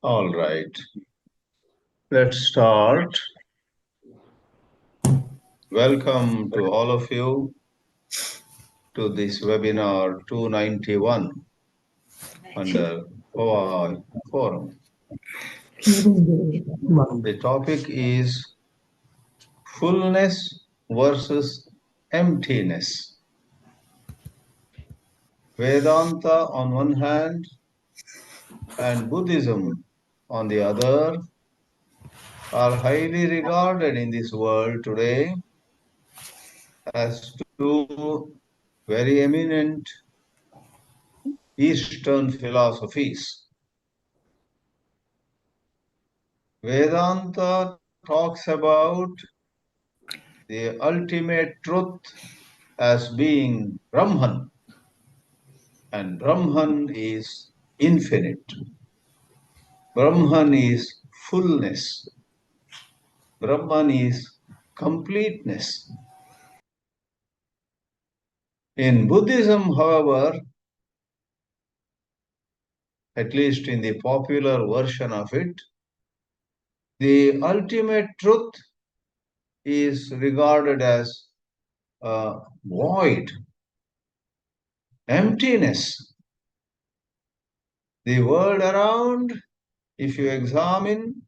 All right. Let's start. Welcome to all of you to this webinar 291 under Forum. The topic is fullness versus emptiness. Vedānta on one hand and Buddhism on the other are highly regarded in this world today as two very eminent Eastern philosophies. Vedanta talks about the ultimate truth as being Brahman, and Brahman is infinite. Brahman is fullness. Brahman is completeness. In Buddhism, however, at least in the popular version of it, the ultimate truth is regarded as void, emptiness. The world around, if you examine,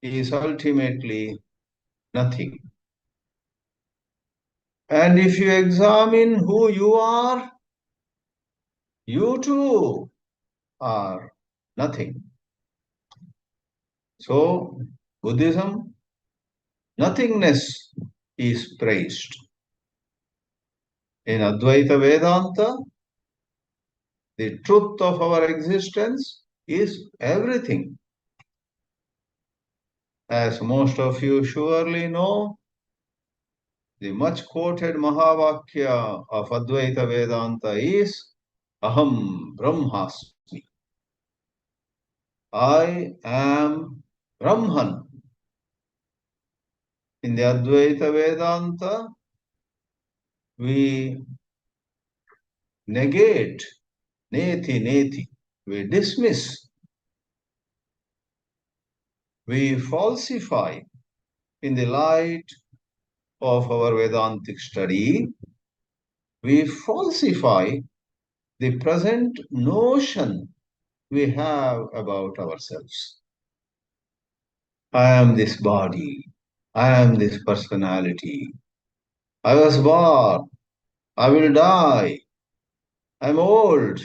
is ultimately nothing. And if you examine who you are, you too are nothing. So, Buddhism, nothingness is praised. In Advaita Vedanta, the truth of our existence is everything. As most of you surely know, the much quoted Mahavakya of Advaita Vedanta is Aham Brahmasmi. I am Brahman. In the Advaita Vedanta, we negate, neti, we dismiss, we falsify in the light of our Vedantic study, we falsify the present notion we have about ourselves. I am this body, I am this personality, I was born, I will die, I'm old,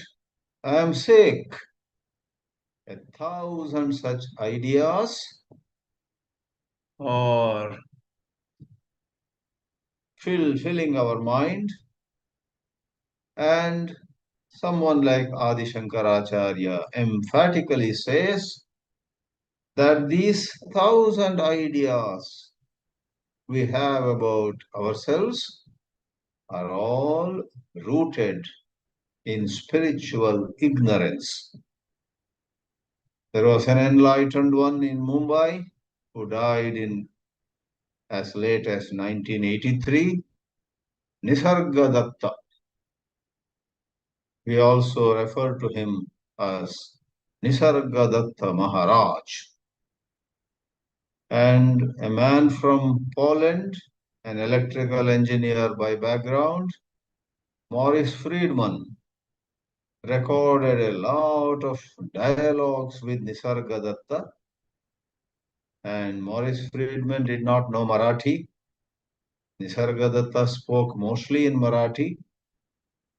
I am sick. 1,000 such ideas are filling our mind, and someone like Adi Shankaracharya emphatically says that these 1,000 ideas we have about ourselves are all rooted in spiritual ignorance. There was an enlightened one in Mumbai who died in as late as 1983, Nisargadatta. We also refer to him as Nisargadatta Maharaj. And a man from Poland, an electrical engineer by background, Maurice Friedman, recorded a lot of dialogues with Nisargadatta. And Maurice Friedman did not know Marathi. Nisargadatta spoke mostly in Marathi,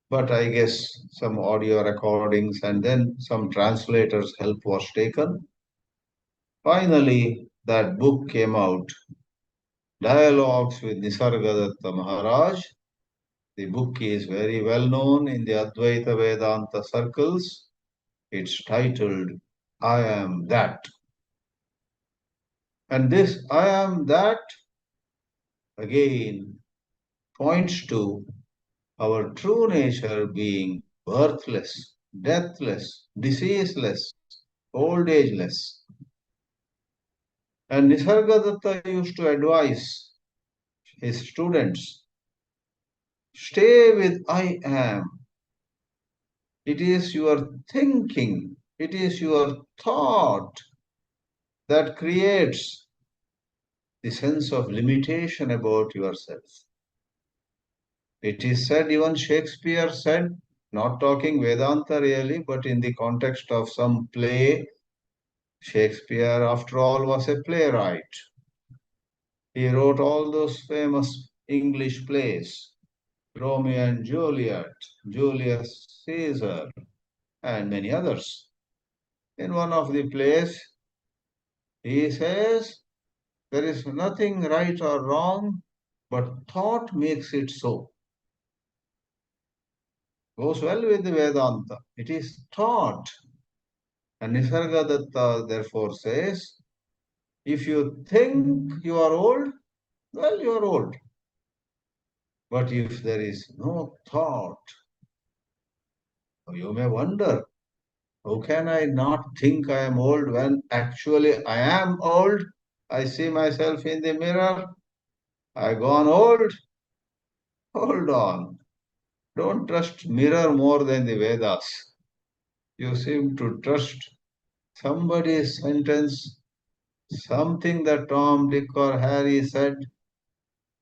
but I guess some audio recordings and then some translators' help was taken. Finally, that book came out, Dialogues with Nisargadatta Maharaj. The book is very well known in the Advaita Vedanta circles. It's titled, I Am That. And this I Am That, again, points to our true nature being birthless, deathless, diseaseless, old ageless. And Nisargadatta used to advise his students, stay with I am. It is your thinking It is your thought that creates the sense of limitation about yourself. It is said, even Shakespeare said, not talking Vedanta really, but in the context of some play, Shakespeare, after all, was a playwright. He wrote all those famous English plays, Romeo and Juliet, Julius Caesar, and many others. In one of the plays, he says, there is nothing right or wrong, but thought makes it so. Goes well with the Vedanta. It is thought. And Nisargadatta therefore says, if you think you are old, well, you are old. But if there is no thought, you may wonder, how can I not think I am old when actually I am old? I see myself in the mirror. I gone old. Hold on. Don't trust mirror more than the Vedas. You seem to trust somebody's sentence, something that Tom, Dick, or Harry said,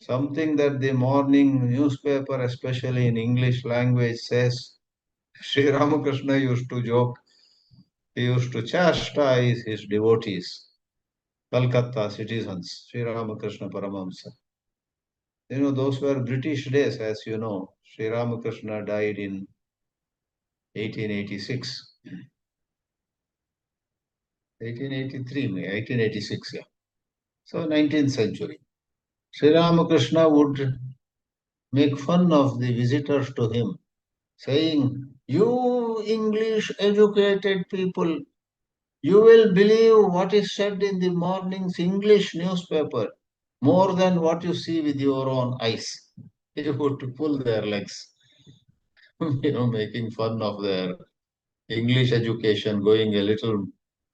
something that the morning newspaper, especially in English language, says. Sri Ramakrishna used to joke, he used to chastise his devotees, Calcutta citizens, Sri Ramakrishna Paramahamsa. You know, those were British days, as you know. Sri Ramakrishna died in 1886. 1883, 1886, yeah. So 19th century. Sri Ramakrishna would make fun of the visitors to him, saying, you English educated people, you will believe what is said in the morning's English newspaper more than what you see with your own eyes. He would pull their legs, making fun of their English education going a little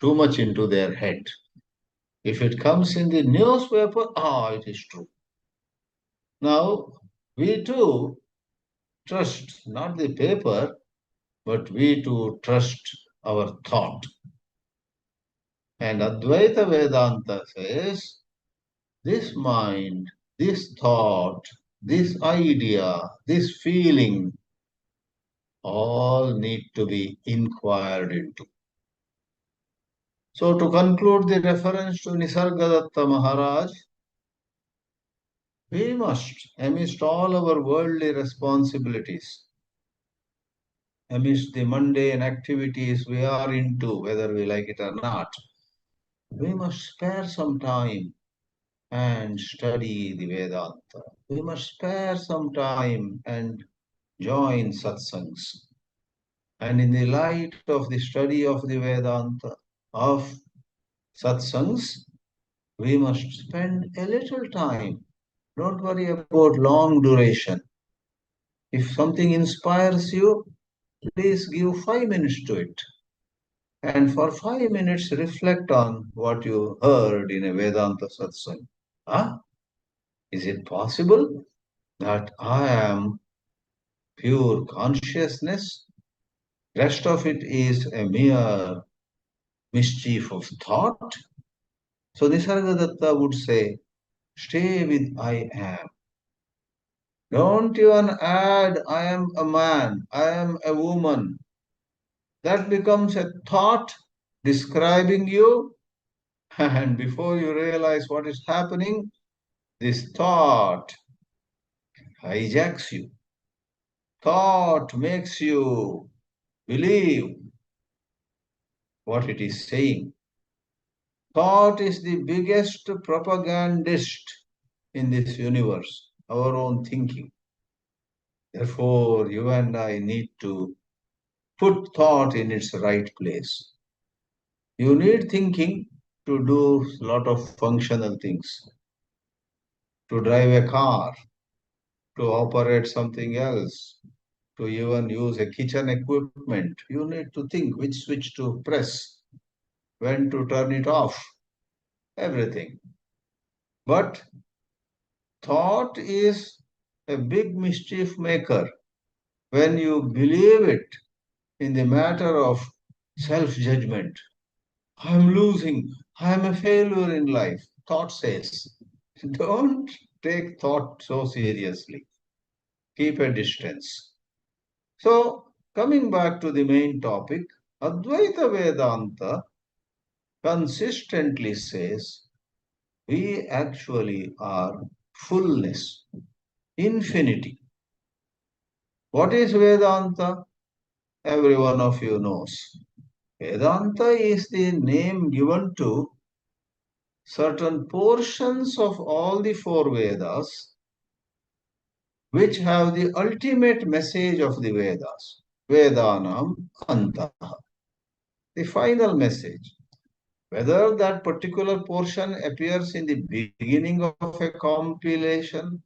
too much into their head. If it comes in the newspaper, it is true. Now, we too trust not the paper, but we too trust our thought. And Advaita Vedanta says, this mind, this thought, this idea, this feeling, all need to be inquired into. So to conclude the reference to Nisargadatta Maharaj, we must, amidst all our worldly responsibilities, amidst the mundane activities we are into, whether we like it or not, we must spare some time and study the Vedanta. We must spare some time and join satsangs. And in the light of the study of the Vedanta, of satsangs, we must spend a little time. Don't worry about long duration. If something inspires you, please give 5 minutes to it. And for 5 minutes, reflect on what you heard in a Vedanta satsang. Is it possible that I am pure consciousness? Rest of it is a mere mischief of thought. So Nisargadatta would say, stay with I am. Don't even add I am a man, I am a woman. That becomes a thought describing you, and before you realize what is happening, this thought hijacks you. Thought makes you believe what it is saying. Thought is the biggest propagandist in this universe, our own thinking. Therefore, you and I need to put thought in its right place. You need thinking to do a lot of functional things, to drive a car, to operate something else, to even use a kitchen equipment. You need to think which switch to press, when to turn it off, everything. But thought is a big mischief maker when you believe it in the matter of self-judgment. I'm losing. I'm a failure in life. Thought says, don't take thought so seriously. Keep a distance. So, coming back to the main topic, Advaita Vedanta consistently says we actually are fullness, infinity. What is Vedanta? Every one of you knows. Vedanta is the name given to certain portions of all the four Vedas which have the ultimate message of the Vedas. Vedanam Antaha. The final message. Whether that particular portion appears in the beginning of a compilation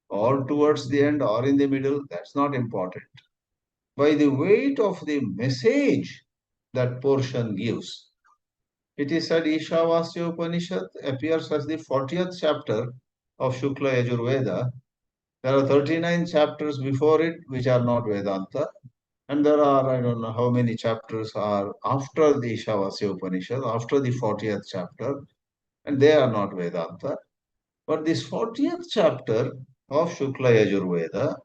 or towards the end or in the middle, that's not important. By the weight of the message that portion gives. It is said Ishavasya Upanishad appears as the 40th chapter of Shukla Yajurveda. There are 39 chapters before it which are not Vedanta. And there are, I don't know how many chapters are after the Ishavasya Upanishad, after the 40th chapter, and they are not Vedanta. But this 40th chapter of Shukla Yajurveda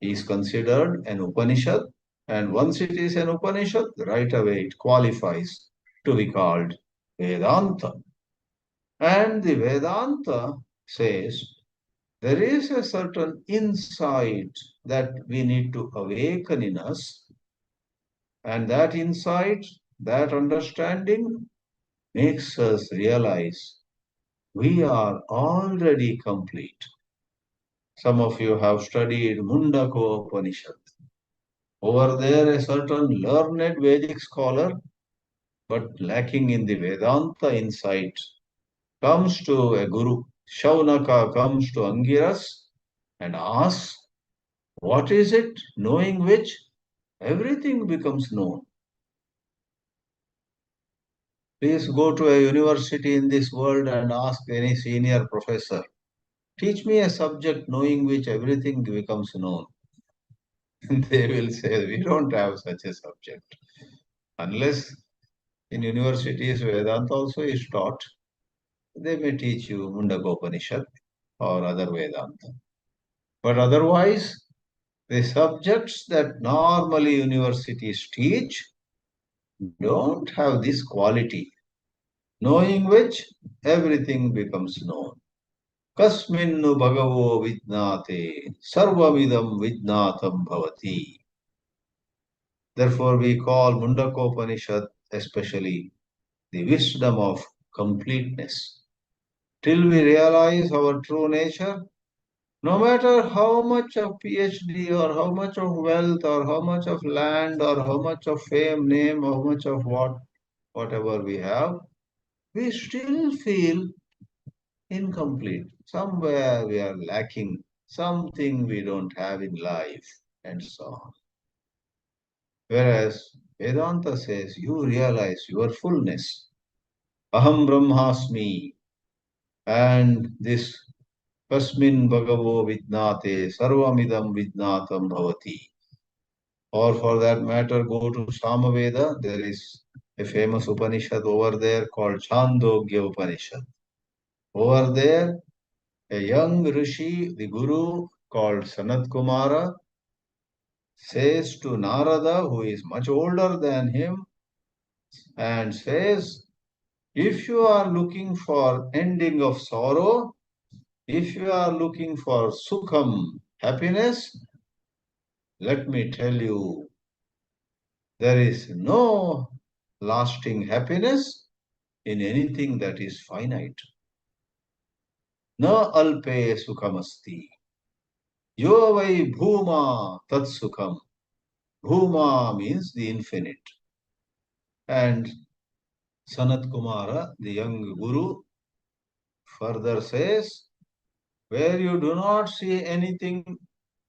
is considered an Upanishad, and once it is an Upanishad, right away it qualifies to be called Vedanta. And the Vedanta says there is a certain insight that we need to awaken in us, and that insight, that understanding makes us realize we are already complete. Some of you have studied Mundaka Upanishad. Over there, a certain learned Vedic scholar, but lacking in the Vedanta insight, comes to a guru. Shaunaka comes to Angiras and asks, what is it, knowing which everything becomes known? Please go to a university in this world and ask any senior professor, teach me a subject knowing which everything becomes known. They will say, we don't have such a subject. Unless in universities Vedanta also is taught, they may teach you Mundaka Upanishad or other Vedanta. But otherwise, the subjects that normally universities teach don't have this quality, knowing which everything becomes known. Kasminnu bhagavo vidnate sarvamidam vidnatam bhavati. Therefore, we call Mundakopanishad especially the wisdom of completeness. Till we realize our true nature, no matter how much of PhD or how much of wealth or how much of land or how much of fame, name, how much of whatever we have, we still feel incomplete. Somewhere we are lacking something we don't have in life, and so on. Whereas Vedanta says you realize your fullness. Aham Brahmasmi. And this Kasmin Bhagavo Vidnate Sarvamidam Vidnatam Bhavati. Or for that matter, go to Samaveda. There is a famous Upanishad over there called Chandogya Upanishad. Over there, a young rishi, the guru called Sanat Kumara, says to Narada, who is much older than him, and says, if you are looking for ending of sorrow, if you are looking for sukham, happiness, let me tell you, there is no lasting happiness in anything that is finite. Na alpe sukhamasti. Yo vai bhuma tat sukham. Bhuma means the infinite. And Sanat Kumara, the young guru, further says, where you do not see anything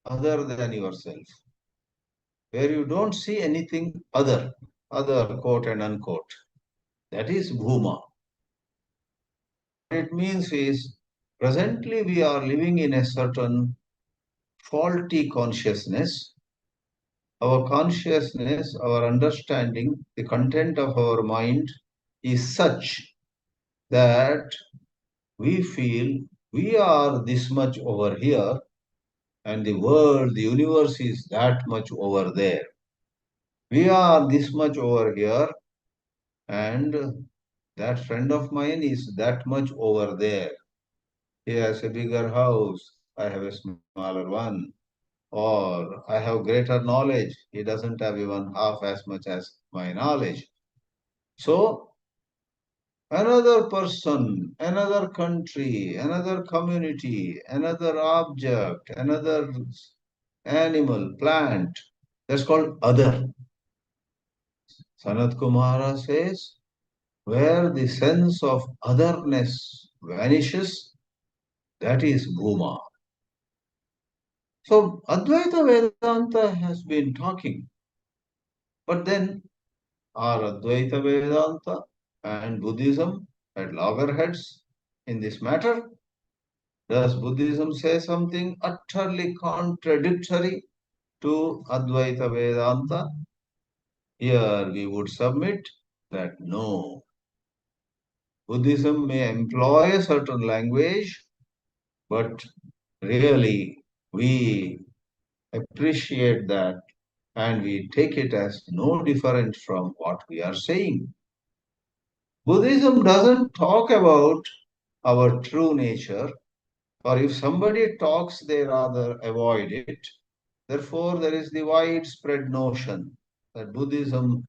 other than yourself, where you don't see anything other quote and unquote, that is bhuma. What it means is, presently we are living in a certain faulty consciousness our consciousness, our understanding, the content of our mind is such that we feel we are this much over here and the world, the universe is that much over there. We are this much over here and that friend of mine is that much over there. He has a bigger house, I have a smaller one. Or I have greater knowledge, he doesn't have even half as much as my knowledge. So another person, another country, another community, another object, another animal, plant, that's called other. Sanat Kumara says, where the sense of otherness vanishes, that is Bhuma. So Advaita Vedanta has been talking, but then are Advaita Vedanta and Buddhism at loggerheads in this matter? Does Buddhism say something utterly contradictory to Advaita Vedanta? Here we would submit that no. Buddhism may employ a certain language, but really we appreciate that and we take it as no different from what we are saying. Buddhism doesn't talk about our true nature, or if somebody talks, they rather avoid it. Therefore, there is the widespread notion that Buddhism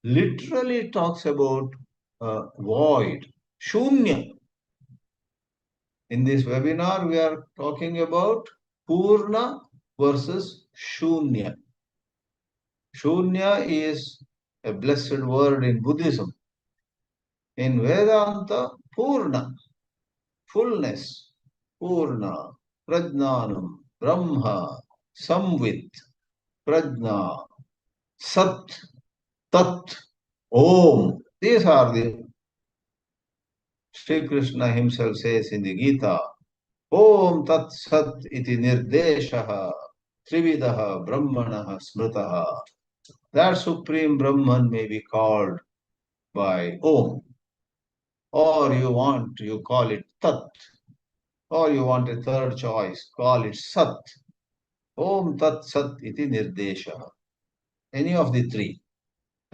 literally talks about void, shūnya. In this webinar, we are talking about pūrṇa versus shūnya. Shūnya is a blessed word in Buddhism. In Vedānta, pūrṇa, fullness, pūrṇa, prajnanam, brahma, samvit, prajna, sat, tat, om. These are the Sri Krishna himself says in the Gita, Om tat sat iti nirdeshaha trividaha brahmanaha smritaha. That supreme Brahman may be called by Om. Or you call it Tat. Or you want a third choice, call it Sat. Om Tat Sat iti nirdeshaha. Any of the three.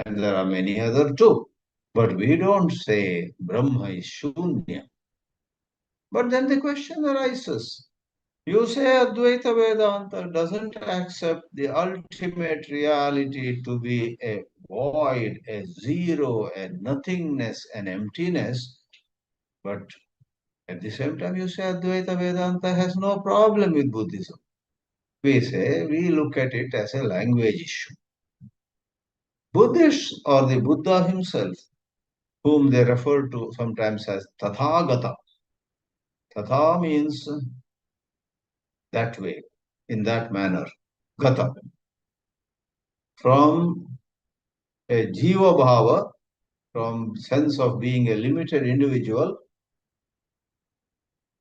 And there are many other too. But we don't say Brahma is Shūnya. But then the question arises. You say Advaita Vedanta doesn't accept the ultimate reality to be a void, a zero, a nothingness, an emptiness. But at the same time, you say Advaita Vedanta has no problem with Buddhism. We say we look at it as a language issue. Buddhists or the Buddha himself, whom they refer to sometimes as Tathāgata. Tatha means that way, in that manner. Gata. From a jiva bhava, from sense of being a limited individual,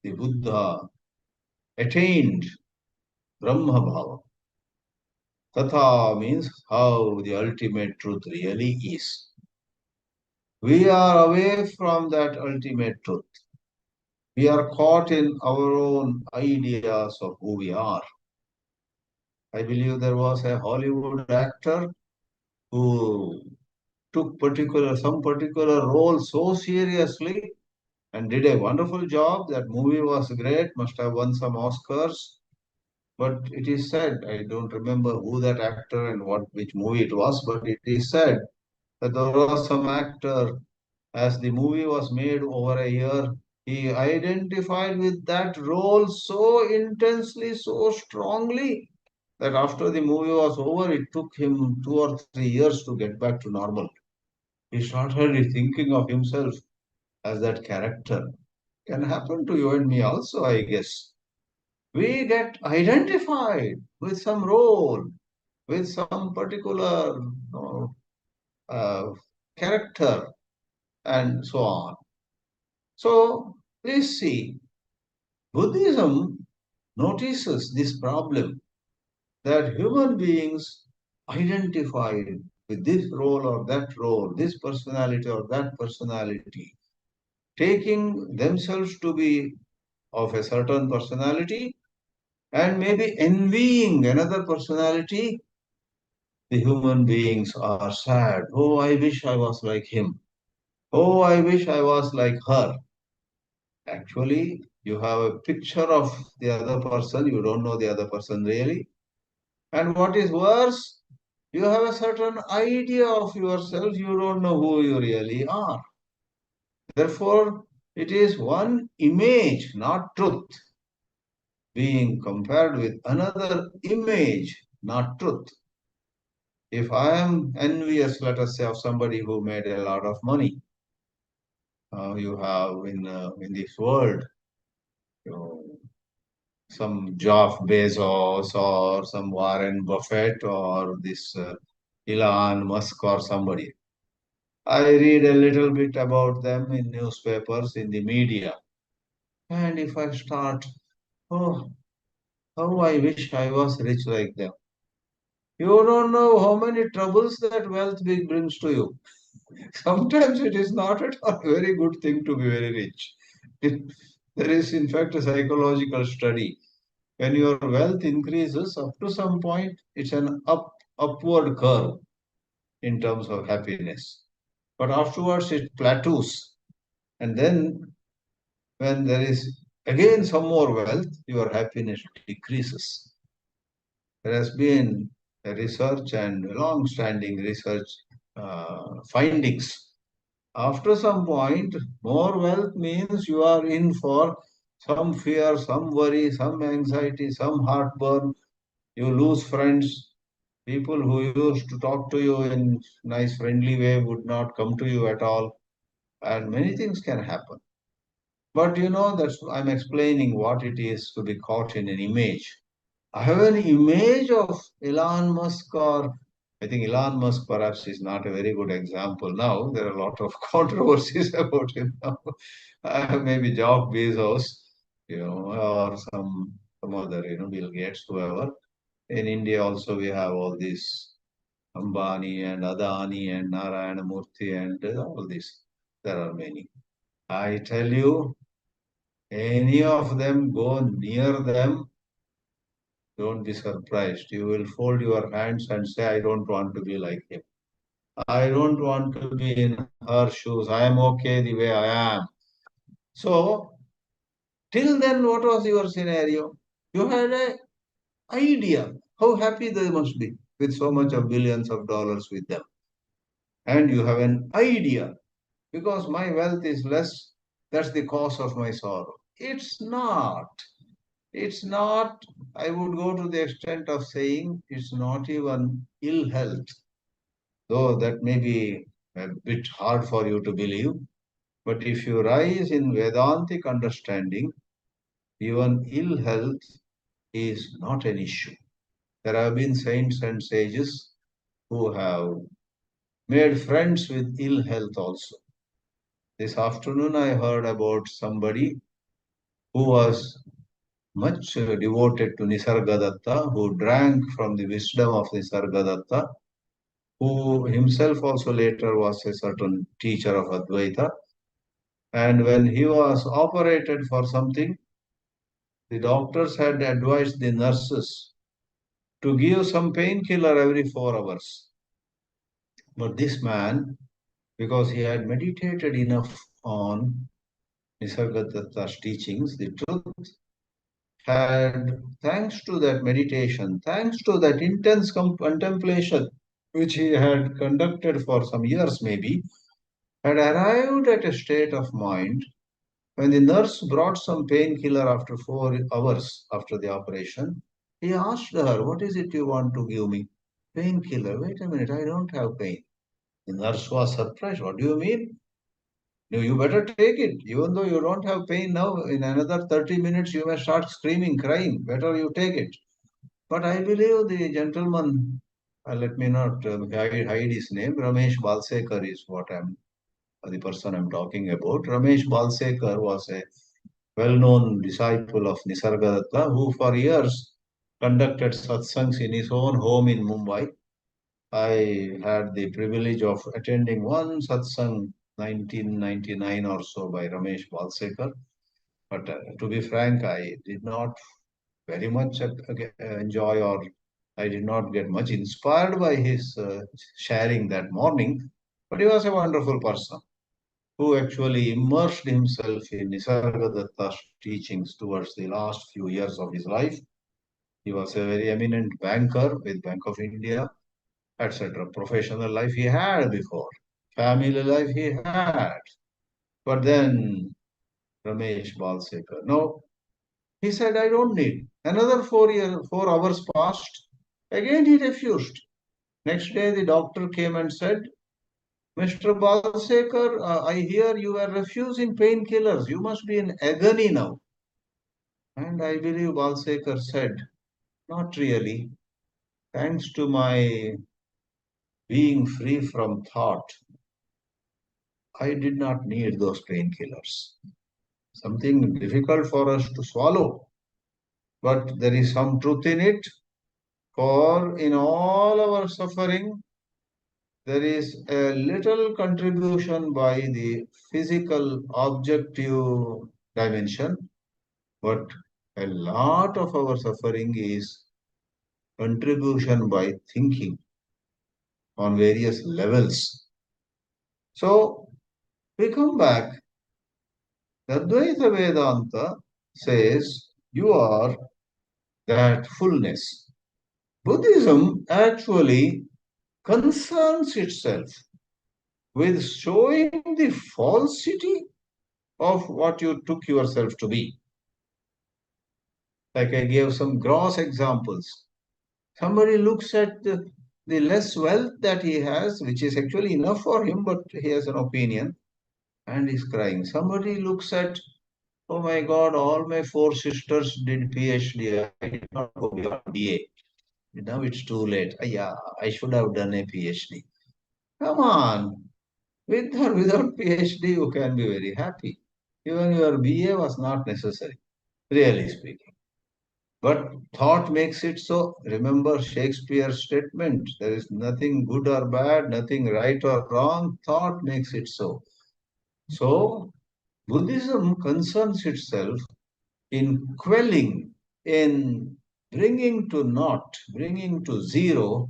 the Buddha attained Brahma bhava. Tatha means how the ultimate truth really is. We are away from that ultimate truth. We are caught in our own ideas of who we are. I believe there was a Hollywood actor who took some particular role so seriously and did a wonderful job. That movie was great, must have won some Oscars. But it is said, I don't remember who that actor and which movie it was, but it is said that there was some actor, as the movie was made over a year, he identified with that role so intensely, so strongly, that after the movie was over, it took him 2 or 3 years to get back to normal. He started thinking of himself as that character. Can happen to you and me also, I guess. We get identified with some role, with some particular uh, character, and so on. So, please see, Buddhism notices this problem that human beings identified with this role or that role, this personality or that personality, taking themselves to be of a certain personality and maybe envying another personality, the human beings are sad. Oh, I wish I was like him. Oh, I wish I was like her. Actually, you have a picture of the other person, you don't know the other person really. And what is worse, you have a certain idea of yourself, you don't know who you really are. Therefore, it is one image, not truth, being compared with another image, not truth. If I am envious, let us say, of somebody who made a lot of money, you have in this world, you know, some Jeff Bezos or some Warren Buffett or this Elon Musk or somebody. I read a little bit about them in newspapers, in the media. And if I start, oh, how I wish I was rich like them. You don't know how many troubles that wealth brings to you. Sometimes it is not at all a very good thing to be very rich. There is, in fact, a psychological study. When your wealth increases up to some point, it's an upward curve in terms of happiness. But afterwards, it plateaus. And then, when there is again some more wealth, your happiness decreases. There has been a research and long-standing research findings. After some point, more wealth means you are in for some fear, some worry, some anxiety, some heartburn. You lose friends. People who used to talk to you in nice, friendly way would not come to you at all. And many things can happen. But that's I'm explaining what it is to be caught in an image. I have an image of Elon Musk, or I think Elon Musk perhaps is not a very good example now. There are a lot of controversies about him now. Maybe Jeff Bezos, or some other, Bill Gates, whoever. In India also we have all these Ambani and Adani and Narayana Murthy and all these. There are many. I tell you, any of them go near them, don't be surprised. You will fold your hands and say, I don't want to be like him. I don't want to be in her shoes. I am okay the way I am. So, till then, what was your scenario? You had an idea how happy they must be with so much of billions of dollars with them. And you have an idea because my wealth is less, that's the cause of my sorrow. It's not. It's not, I would go to the extent of saying it's not even ill health, though that may be a bit hard for you to believe. But if you rise in Vedantic understanding, even ill health is not an issue. There have been saints and sages who have made friends with ill health also. This afternoon I heard about somebody who was much devoted to Nisargadatta, who drank from the wisdom of Nisargadatta, who himself also later was a certain teacher of Advaita. And when he was operated for something, the doctors had advised the nurses to give some painkiller every 4 hours. But this man, because he had meditated enough on Nisargadatta's teachings, the truth, had, thanks to that meditation, thanks to that intense contemplation, which he had conducted for some years maybe, had arrived at a state of mind when the nurse brought some painkiller after 4 hours after the operation. He asked her, what is it you want to give me? Painkiller. Wait a minute, I don't have pain. The nurse was surprised. What do you mean? No, you better take it. Even though you don't have pain now, in another 30 minutes you may start screaming, crying. Better you take it. But I believe the gentleman, let me not hide his name, Ramesh Balsekar is what the person I'm talking about. Ramesh Balsekar was a well-known disciple of Nisargadatta who for years conducted satsangs in his own home in Mumbai. I had the privilege of attending one satsang 1999 or so by Ramesh Balsekar. But to be frank, I did not very much enjoy, or I did not get much inspired by his sharing that morning. But he was a wonderful person who actually immersed himself in Nisargadatta's teachings towards the last few years of his life. He was a very eminent banker with Bank of India, etc. Professional life he had before, family life he had. But then Ramesh Balsekar, no, he said, I don't need. Another 4 hours passed. Again he refused. Next day the doctor came and said, Mr. Balsekar, I hear you are refusing painkillers. You must be in agony now. And I believe Balsekar said, not really. Thanks to my being free from thought, I did not need those painkillers. Something difficult for us to swallow, but there is some truth in it. For in all our suffering, there is a little contribution by the physical objective dimension, but a lot of our suffering is contribution by thinking on various levels. So we come back. The Advaita Vedanta says you are that fullness. Buddhism actually concerns itself with showing the falsity of what you took yourself to be. Like I gave some gross examples. Somebody looks at the less wealth that he has, which is actually enough for him, but he has an opinion and is crying. Somebody looks at, oh my God, all my four sisters did PhD. I did not go beyond BA. Now it's too late. Yeah, I should have done a PhD. Come on. With or without PhD, you can be very happy. Even your BA was not necessary, really speaking. But thought makes it so. Remember Shakespeare's statement there is nothing good or bad, nothing right or wrong. Thought makes it so. So, Buddhism concerns itself in quelling, in bringing to naught, bringing to zero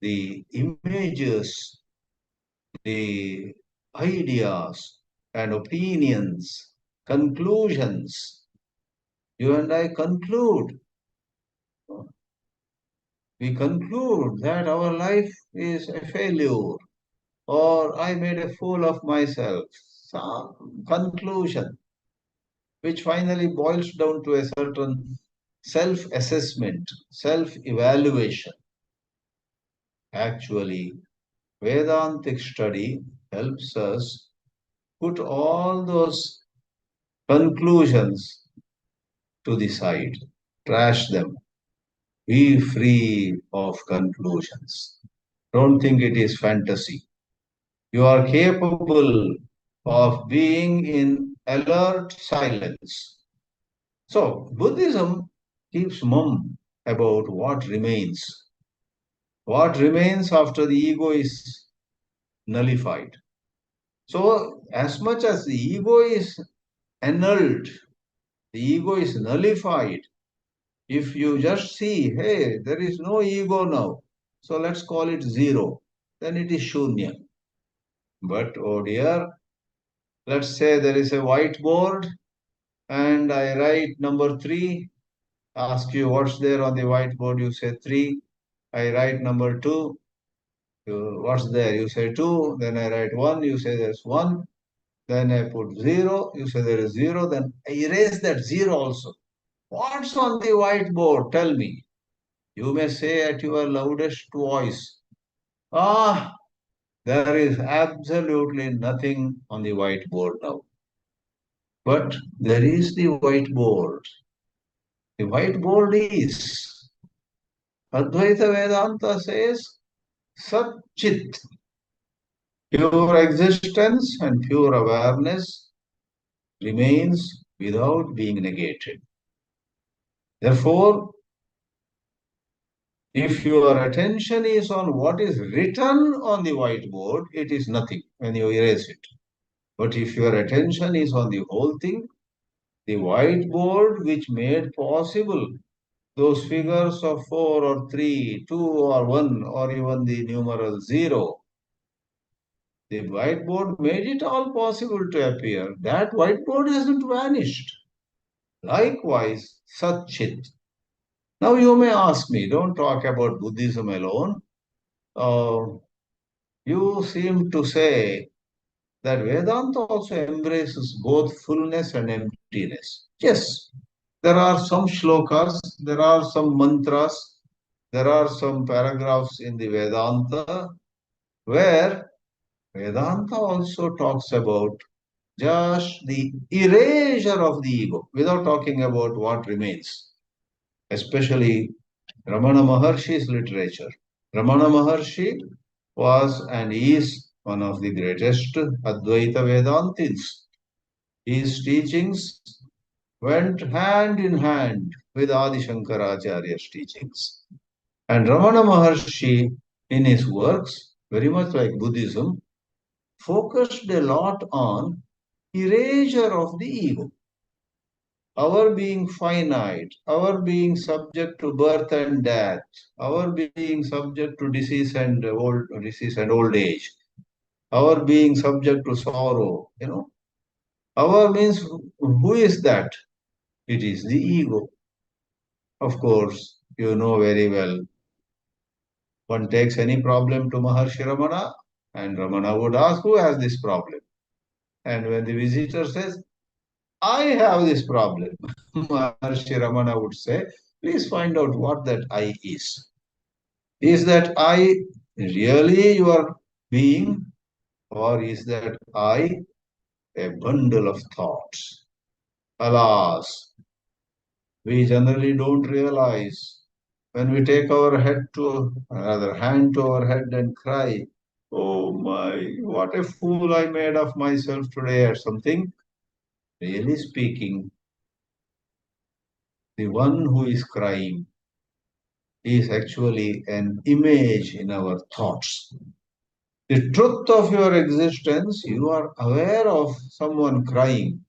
the images, the ideas and opinions, conclusions. You and I conclude. We conclude that our life is a failure or I made a fool of myself. Some conclusion which finally boils down to a certain self assessment, self evaluation. Actually, Vedantic study helps us put all those conclusions to the side, trash them, be free of conclusions. Don't think it is fantasy. You are capable of being in alert silence. So, Buddhism keeps mum about what remains. What remains after the ego is nullified. So, as much as the ego is annulled, the ego is nullified. If you just see, hey, there is no ego now, so let's call it zero, then it is shūnya. But oh dear, let's say there is a whiteboard and I write number 3, ask you what's there on the whiteboard, you say 3. I write number 2, what's there? You say 2, then I write 1, you say there's 1. Then I put 0, you say there is 0, then I erase that 0 also. What's on the whiteboard? Tell me. You may say at your loudest voice, ah, there is absolutely nothing on the whiteboard now. But there is the whiteboard. The whiteboard is, Advaita Vedanta says, Sat-Chit, pure existence and pure awareness remains without being negated. Therefore, If your attention is on what is written on the whiteboard, it is nothing when you erase it. But if your attention is on the whole thing, the whiteboard which made possible those figures of 4 or 3, 2 or 1 or even the numeral 0, the whiteboard made it all possible to appear. That whiteboard hasn't vanished. Likewise, Satchit. Now you may ask me, don't talk about Buddhism alone. You seem to say that Vedanta also embraces both fullness and emptiness. Yes, there are some shlokas, there are some mantras, there are some paragraphs in the Vedanta where Vedanta also talks about just the erasure of the ego without talking about what remains, especially Ramana Maharshi's literature. Ramana Maharshi was and is one of the greatest Advaita Vedantins. His teachings went hand in hand with Adi Shankaracharya's teachings. And Ramana Maharshi, in his works, very much like Buddhism, focused a lot on erasure of the ego. Our being finite, our being subject to birth and death, our being subject to disease and old age, our being subject to sorrow, our means who is that? It is the ego. Of course, you know very well. One takes any problem to Maharshi Ramana, and Ramana would ask, who has this problem? And when the visitor says, I have this problem, Maharshi Ramana would say, please find out what that I is. Is that I really your being, or is that I a bundle of thoughts? Alas, we generally don't realize when we take our hand to our head and cry, oh my, what a fool I made of myself today or something. Really speaking, the one who is crying is actually an image in our thoughts. The truth of your existence, you are aware of someone crying.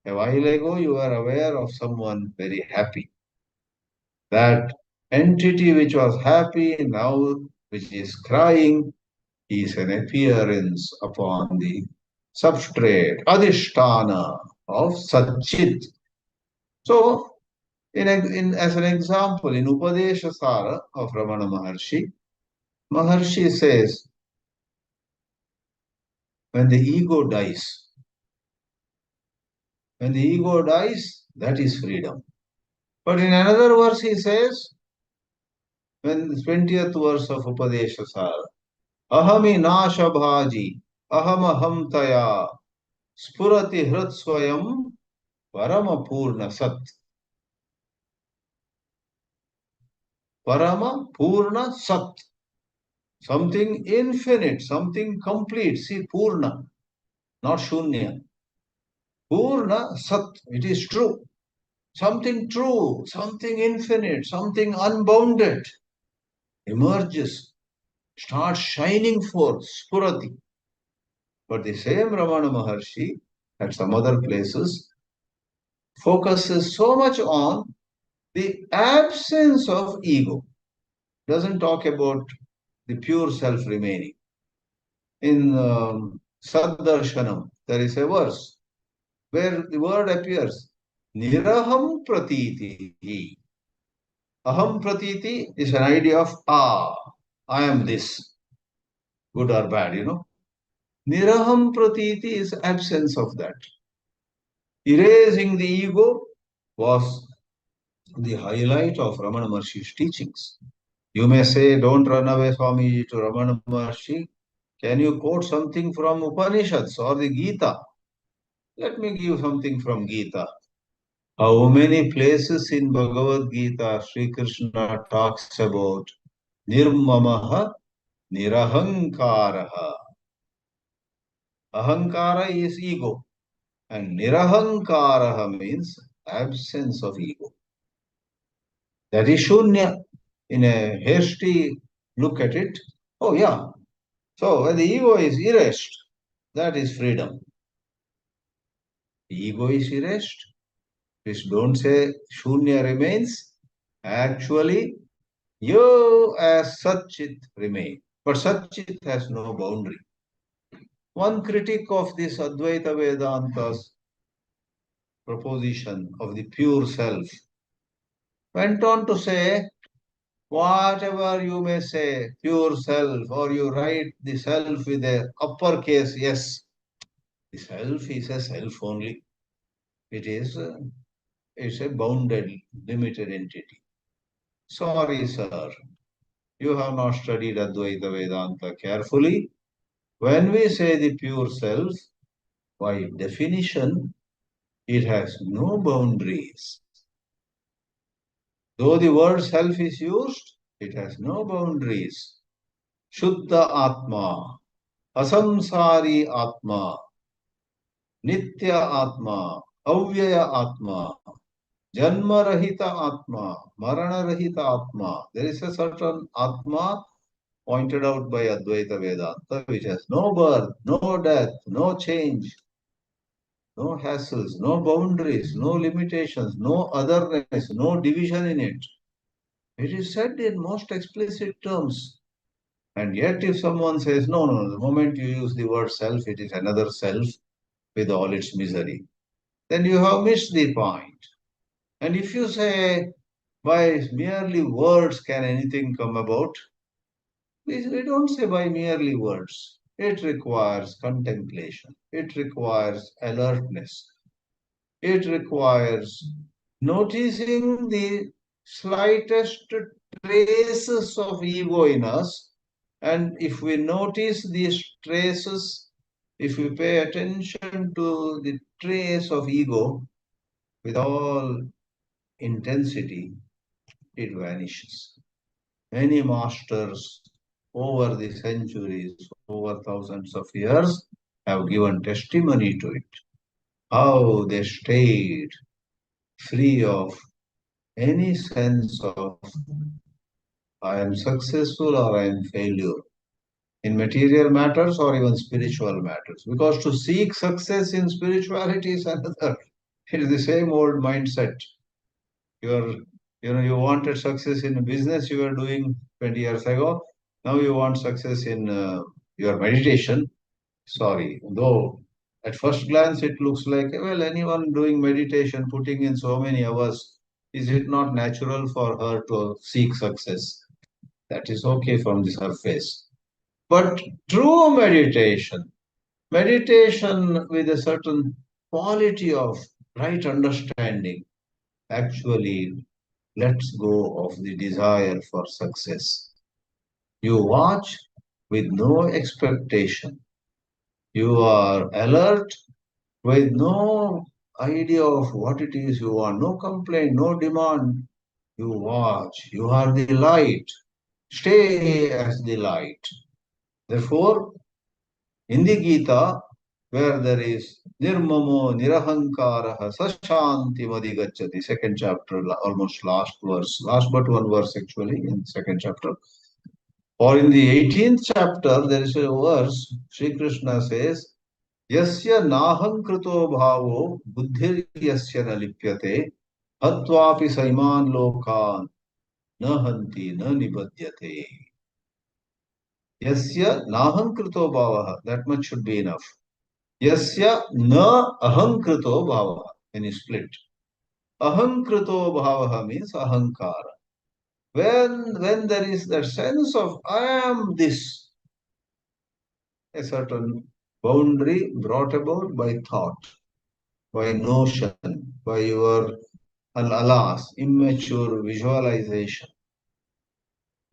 A while ago, you were aware of someone very happy. That entity which was happy now, which is crying, is an appearance upon the substrate, adhisthana of Satchit. So, as an example, in Upadeshasara of Ramana Maharshi, Maharshi says, when the ego dies, that is freedom. But in another verse, he says, when the 20th verse of Upadeshasara, ahami nashabhaji, aham taya, spurati hrit swayam, parama pūrṇa sat. Parama pūrṇa sat. Something infinite, something complete. See, pūrṇa, not shūnya. Pūrṇa sat, it is true. True, something infinite, something unbounded emerges, starts shining forth, spurati. But the same Ramana Maharshi, at some other places, focuses so much on the absence of ego. Doesn't talk about the pure self remaining. In Saddarshanam, there is a verse where the word appears, Niraham Pratiti. Aham Pratiti is an idea of, I am this, good or bad, Niraham Pratiti is absence of that. Erasing the ego was the highlight of Ramana Maharshi's teachings. You may say, don't run away, Swamiji, to Ramana Maharshi. Can you quote something from Upanishads or the Gita? Let me give something from Gita. How many places in Bhagavad Gita Sri Krishna talks about Nirmamaha Nirahankaraha. Ahankara is ego. And Nirahankaraha means absence of ego. That is Shūnya. in a hasty look at it. Oh yeah, so when the ego is erased, that is freedom. The ego is erased. Please don't say shūnya remains. Actually, you as Satchit remain. But Satchit has no boundary. One critic of this Advaita Vedanta's proposition of the pure self went on to say, whatever you may say, pure self, or you write the self with a uppercase yes, the self is a self only. It's a bounded, limited entity. Sorry, sir, you have not studied Advaita Vedanta carefully. When we say the pure self, by definition, it has no boundaries. Though the word self is used, it has no boundaries. Shuddha Atma, Asamsari Atma, Nitya Atma, Avyaya Atma, Janma Rahita Atma, Marana Rahita Atma. There is a certain Atma pointed out by Advaita Vedanta which has no birth, no death, no change, no hassles, no boundaries, no limitations, no otherness, no division in it. It is said in most explicit terms. And yet if someone says, no, no, the moment you use the word self, it is another self with all its misery, then you have missed the point. And if you say, by merely words can anything come about, we don't say by merely words. It requires contemplation. It requires alertness. It requires noticing the slightest traces of ego in us. And if we notice these traces, if we pay attention to the trace of ego with all intensity, it vanishes. Many masters over the centuries, over thousands of years, have given testimony to it. How they stayed free of any sense of I am successful or I am failure in material matters or even spiritual matters. Because to seek success in spirituality is another. It is the same old mindset. You wanted success in business you were doing 20 years ago. Now you want success in your meditation. Sorry, though at first glance it looks like, well, anyone doing meditation, putting in so many hours, is it not natural for her to seek success? That is okay from the surface. But true meditation with a certain quality of right understanding, actually lets go of the desire for success. You watch with no expectation. You are alert with no idea of what it is you want, no complaint, no demand. You watch. You are the light. Stay as the light. Therefore, in the Gita, where there is Nirmamo Nirahankara Sashanti Madhigacchati, second chapter, almost last verse, last but one verse actually in second chapter. Or in the 18th chapter, there is a verse, Sri Krishna says, Yasya naham krito bhavo buddhir yasya na lipyate hatvapi saiman lokan nahanti na nibadyate. Yasya naham krito bhavaha, that much should be enough. Yasya na ahankrito bhavaha, when you split. Ahankrito bhavaha means ahankara. When there is that sense of I am this, a certain boundary brought about by thought, by notion, by your alas, immature visualization,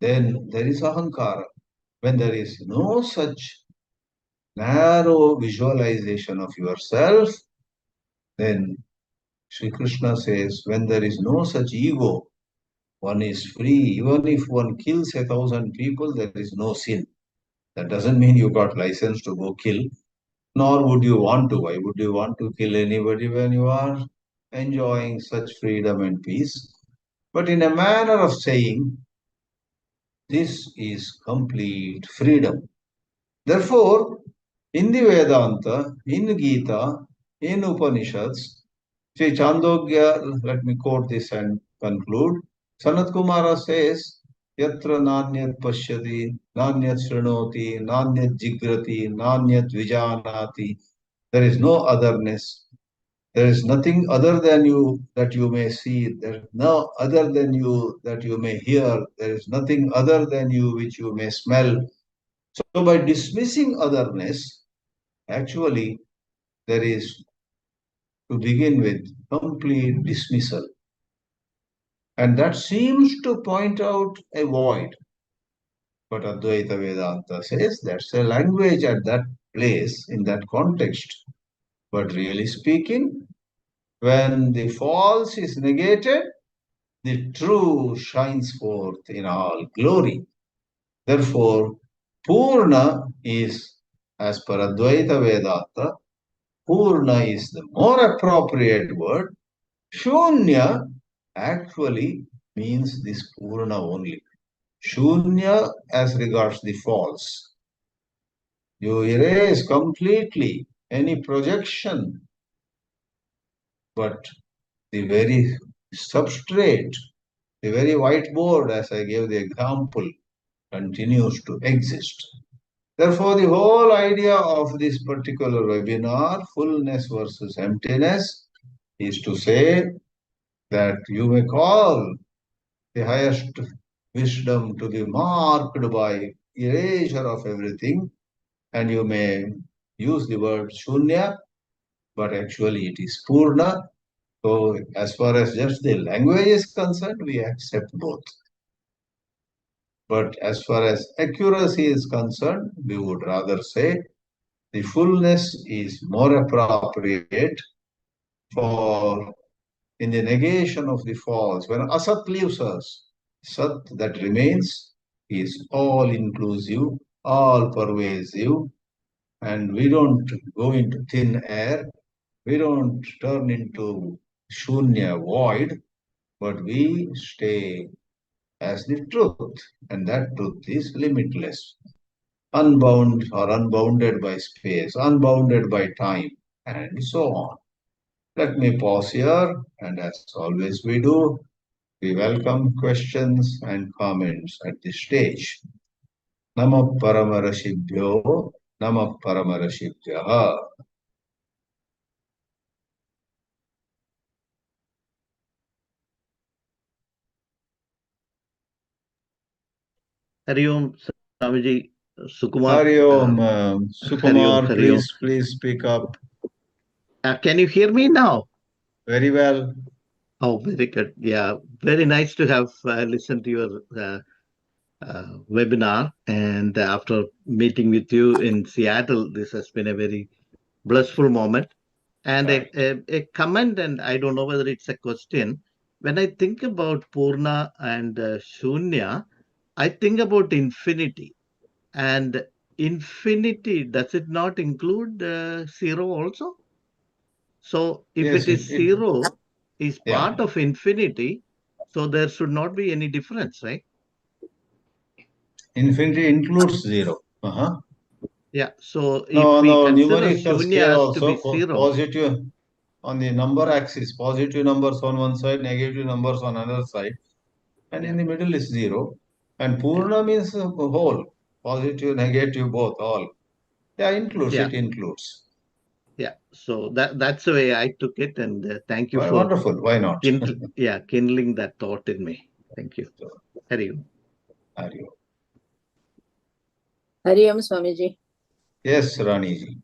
then there is ahankara. When there is no such narrow visualization of yourself, then Sri Krishna says, when there is no such ego, one is free. Even if one kills 1,000 people, there is no sin. That doesn't mean you got license to go kill, nor would you want to. Why would you want to kill anybody when you are enjoying such freedom and peace? But in a manner of saying, This is complete freedom. Therefore, in the Vedanta, in Gita, in Upanishads, Sri Chandogya, let me quote this and conclude. Sanat Kumara says, Yatra nanyat pashyati, nanyat srinoti, nanyat jigrati, nanyat vijanati. There is no otherness. There is nothing other than you that you may see. There is no other than you that you may hear. There is nothing other than you which you may smell. So by dismissing otherness, actually, there is, to begin with, complete dismissal. And that seems to point out a void. But Advaita Vedanta says that's a language at that place, in that context. But really speaking, when the false is negated, the true shines forth in all glory. Therefore, pūrṇa is, as per Advaita Vedanta, pūrṇa is the more appropriate word. Shūnya actually means this pūrṇa only. Shūnya as regards the false. You erase completely any projection, but the very substrate, the very whiteboard, as I gave the example, continues to exist. Therefore, the whole idea of this particular webinar, fullness versus emptiness, is to say that you may call the highest wisdom to be marked by erasure of everything, and you may use the word shunya, but actually it is pūrṇa. So as far as just the language is concerned, we accept both. But as far as accuracy is concerned, we would rather say the fullness is more appropriate for in the negation of the false. When asat leaves us, sat that remains is all inclusive, all pervasive, and we don't go into thin air, we don't turn into shunya, void, but we stay as the truth, and that truth is limitless, unbound or unbounded by space, unbounded by time, and so on. Let me pause here, and as always we do, we welcome questions and comments at this stage. Namah Paramarashibhyo, Namah Paramarashibhyaha. Hari Om, Swamiji, Sukumar. Hari Om, Hari Om, Sukumar, Hari Om. please speak up. Can you hear me now? Very well. Oh, very good. Yeah, very nice to have listened to your webinar. And after meeting with you in Seattle, this has been a very blissful moment. And Right. a comment, and I don't know whether it's a question. When I think about Poorna and Shoonya, I think about infinity. And infinity, does it not include zero also? So if Yes, it is zero, is yeah. part of infinity, so there should not be any difference, right? Infinity includes zero. Uh-huh. Yeah. So No, if we consider numerical Shunya scale as to be also, zero, positive on the number axis, positive numbers on one side, negative numbers on another side, and in the middle is zero. And Purna means whole, positive, negative, both, all. Yeah, includes, yeah, it includes. yeah. So that's the way I took it, and thank you Why, for wonderful, why not? kindling that thought in me. Thank you. Hari Om. Hari Om. Hari Om, Swamiji. Yes, Raniji.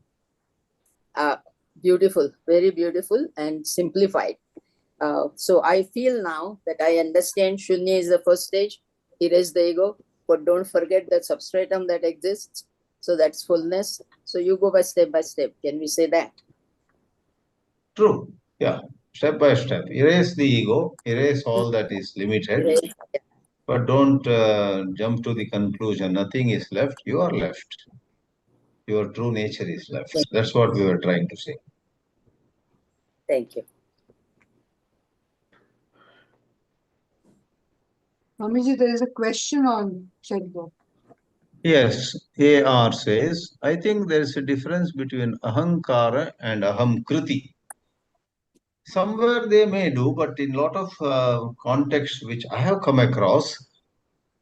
Beautiful, very beautiful and simplified. So I feel now that I understand Shunya is the first stage, erase the ego, but don't forget the substratum that exists. So that's fullness. So you go by step. Can we say that? True, yeah, step by step. Erase the ego, erase all that is limited, Erase. but don't jump to the conclusion. Nothing is left, you are left. Your true nature is left. That's what we were trying to say. Thank you. Swamiji, there is a question on chat box. Yes, AR says, I think there is a difference between ahankāra and ahamkriti. Somewhere they may do, but in lot of contexts which I have come across,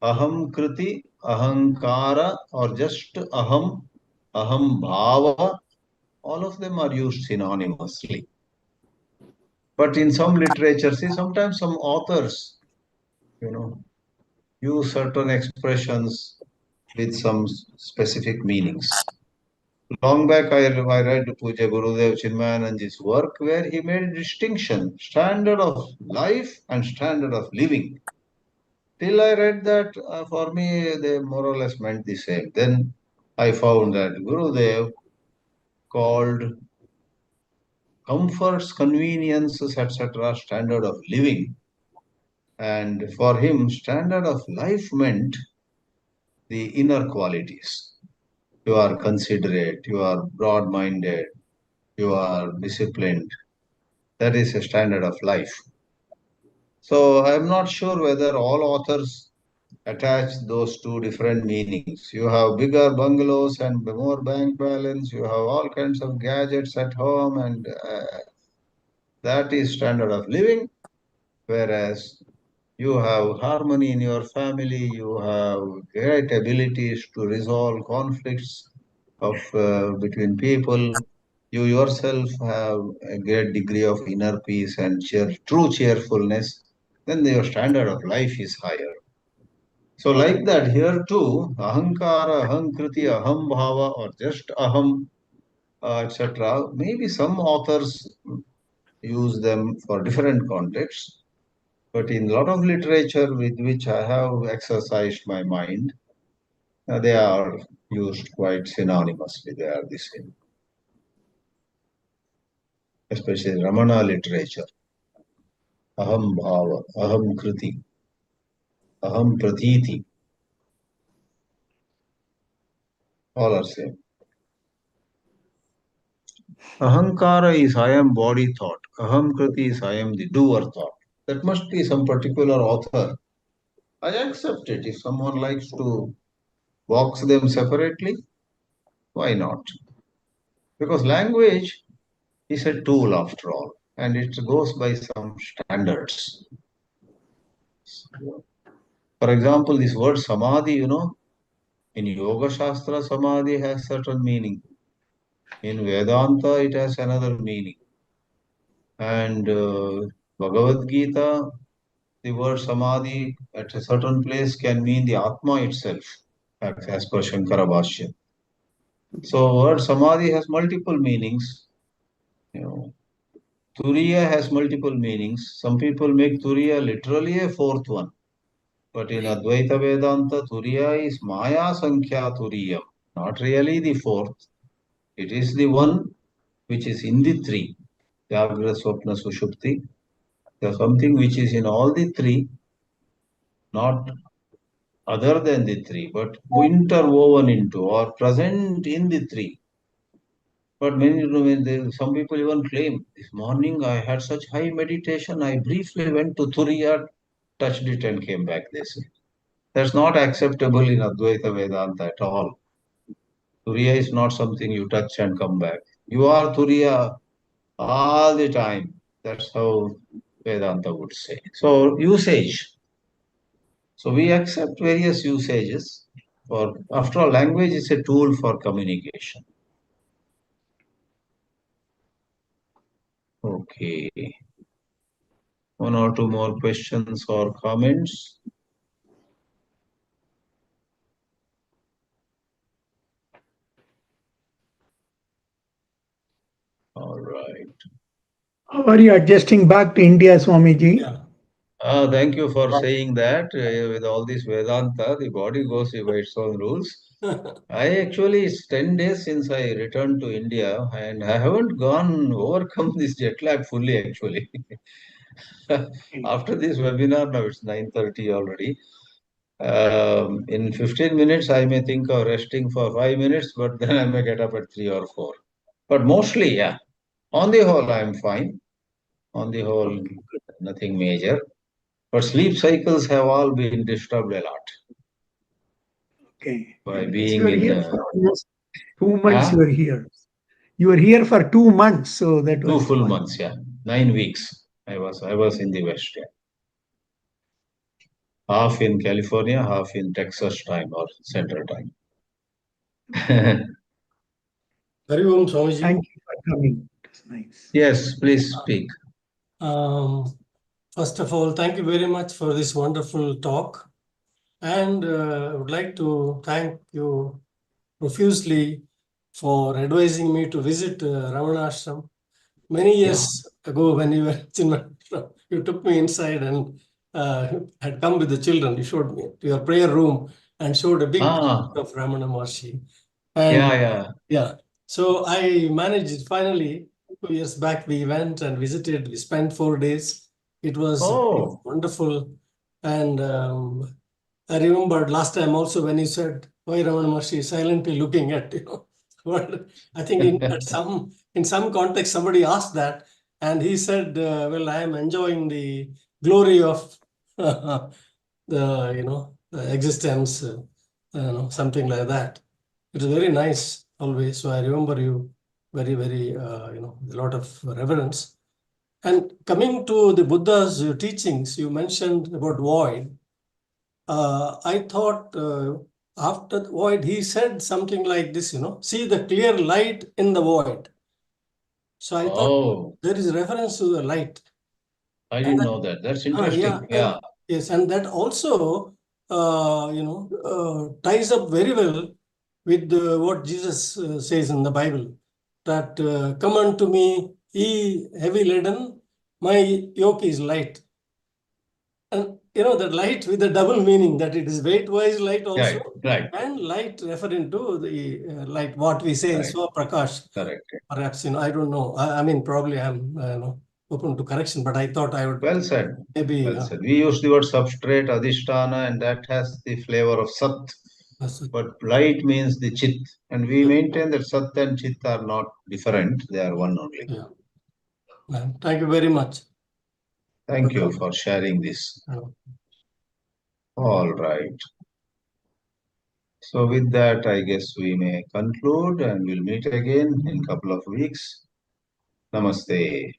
ahamkriti, ahankāra, or just aham bhava, all of them are used synonymously. But in some literature, see, sometimes some authors, use certain expressions with some specific meanings. Long back, I read Puja Gurudev Chinmayananji's work where he made a distinction, standard of life and standard of living. Till I read that, for me, they more or less meant the same. Then I found that Gurudev called comforts, conveniences, etc., standard of living. And for him, standard of life meant the inner qualities. You are considerate, you are broad-minded, you are disciplined. That is a standard of life. So I'm not sure whether all authors attach those two different meanings. You have bigger bungalows and more bank balance. You have all kinds of gadgets at home, and that is standard of living. Whereas you have harmony in your family, you have great abilities to resolve conflicts between people. You yourself have a great degree of inner peace and true cheerfulness. Then your standard of life is higher. So like that here too, ahankara, ahankriti, aham bhava, or just aham, etc. Maybe some authors use them for different contexts, but in a lot of literature with which I have exercised my mind, they are used quite synonymously. They are the same. Especially Ramana literature. Aham bhava, aham kriti, aham pratiti. All are same. Ahankara is I am body thought. Aham kriti is I am the doer thought. That must be some particular author. I accept it. If someone likes to box them separately, why not? Because language is a tool after all, and it goes by some standards. For example, this word samadhi, in Yoga Shastra, samadhi has certain meaning. In Vedanta, it has another meaning. And Bhagavad Gita, the word samadhi at a certain place can mean the Atma itself, as per Shankara Bhashya. So word samadhi has multiple meanings. Turiya has multiple meanings. Some people make Turiya literally a fourth one. But in Advaita Vedanta, Turiya is Maya Sankhya Turiyam, not really the fourth. It is the one which is in the three. Jagra, Swapna, Sushupti. There's something which is in all the three, not other than the three, but interwoven into or present in the three. But some people even claim, this morning I had such high meditation, I briefly went to Turiya, touched it and came back, they say. That's not acceptable in Advaita Vedanta at all. Turiya is not something you touch and come back. You are Turiya all the time. That's how Vedanta would say. So usage. So we accept various usages. After all, language is a tool for communication. Okay. One or two more questions or comments. All right. How are you adjusting back to India, Swamiji? Yeah. Thank you for saying that. With all this Vedanta, the body goes by its own rules. It's 10 days since I returned to India, and I haven't overcome this jet lag fully, actually. After this webinar, now it's 9:30 already. In 15 minutes, I may think of resting for 5 minutes, but then I may get up at 3 or 4. But mostly, yeah. On the whole, I'm fine. On the whole, nothing major. But sleep cycles have all been disturbed a lot Okay. by Yes, being you are in here for almost 2 months. Huh? You are here. You were here for 2 months, so that 2 was full why. months, yeah. 9 weeks. I was in the West, yeah. Half in California, half in Texas time or Central time. Hari Om, Swamiji. Thank you for coming. It's nice. Yes, please speak. First of all, thank you very much for this wonderful talk. And I would like to thank you profusely for advising me to visit Ramana Ashram. Many years ago, when you were in Chinmay, you took me inside and had come with the children. You showed me to your prayer room and showed a big picture of Ramana Maharshi. And yeah. So I managed finally. 2 years back, we went and visited. We spent 4 days. It was wonderful. And I remembered last time also when you said, why Ramana Maharshi is silently looking at you. I think in some context, somebody asked that. And he said, well, I am enjoying the glory of the existence, something like that. It was very nice always. So I remember you very, very, a lot of reverence. And coming to the Buddha's teachings, you mentioned about void. I thought after the void, he said something like this, see the clear light in the void. So I thought there is reference to the light. I didn't know that. That's interesting. Yes, and that also, ties up very well with what Jesus says in the Bible, that come unto me, ye heavy laden, my yoke is light. And that light with a double meaning, that it is weight-wise light also, and light referring to the light, what we say, Prakash. Correct. Perhaps, I don't know. I mean, probably I'm open to correction, but I thought I would. Well said. Maybe. Well said. We use the word substrate, adhisthana, and that has the flavor of sat. But light means the chit. And we maintain that sat and chit are not different. They are one only. Yeah. Thank you very much. Thank you for sharing this. All right. So with that, I guess we may conclude and we'll meet again in a couple of weeks. Namaste.